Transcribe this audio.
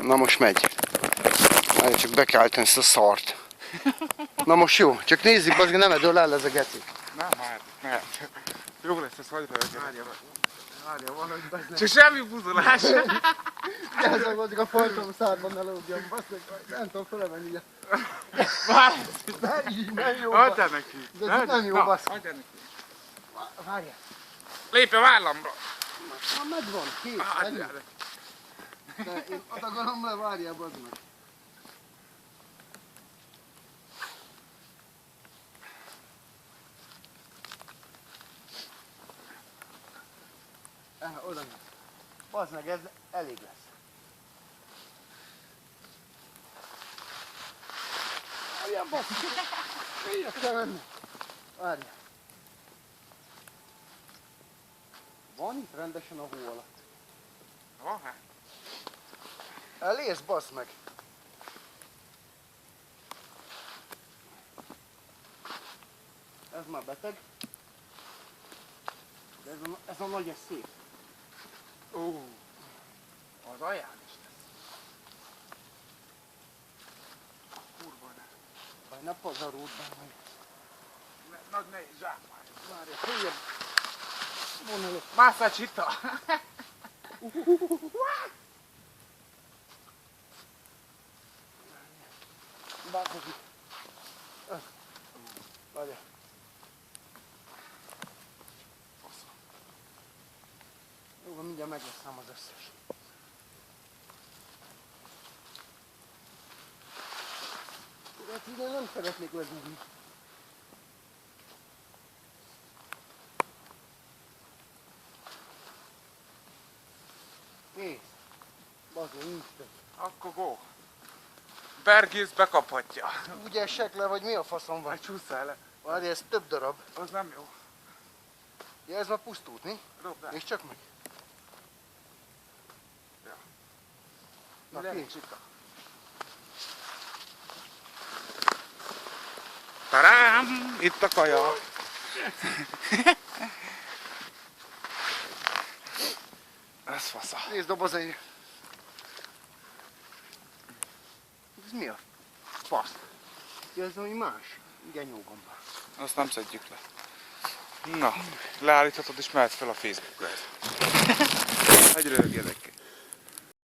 Na most megy. Várj, csak be kell állítani ezt a szart. Na most jó, csak nézzük, bazd, nem edől el ez a geci. Nem, már, nem. Jó lesz, ez hagyj rá. Várja, valahogy bazd. Csak semmi buzolás. Ezzel vagyok a foltom szárban, ne lódjam, bazd, nem tudom fölvenni ide. Várj! Ne így, nem jó. Hagyjál neki. De ez nem jó, bazd. Hagyjál neki. Várjál. Lépj a vállamra. Na megvan, kész, ennyi. Hagyjál neki. De én adagolom le, várjál, bazd meg. Oda meg. Bazd meg, ez elég lesz. Várjál, bazd meg. Mire kell menni? Várjál. Van itt rendesen a hó alatt. Van hát? Elérsz, bazd meg. Ez már beteg. De ez a nagy, ez szép. Ó, az aján is lesz. Kurva ne. Baj, ne pazarult be meg. Nagy nehéz zsákmány. Várjál, följebb. Vonulok. Másszál csita. Bárhozik. Várjál. Jó, mindjárt megveszem az összes. Hát ide nem szeretnék ledugni. Kész. Bazd meg, nincs több. Akkor go. Bergész bekaphatja. Úgy essek le, vagy mi a faszom van? Vagy csúszál le. Várj, ez több darab. Az nem jó. Ja, ez már pusztult, mi? Dobd el. Nézd csak meg. Ja. Na, Lenni kész. csita. Tarám! Itt a kaja. Ez fasza. Nézd a bazai. Ez mi a fasz? Ja, ez valami más. Genyógomba. Azt nem szedjük le. Na, leállíthatod és mehetsz fel a Facebookra. Egy röhög gyerekek.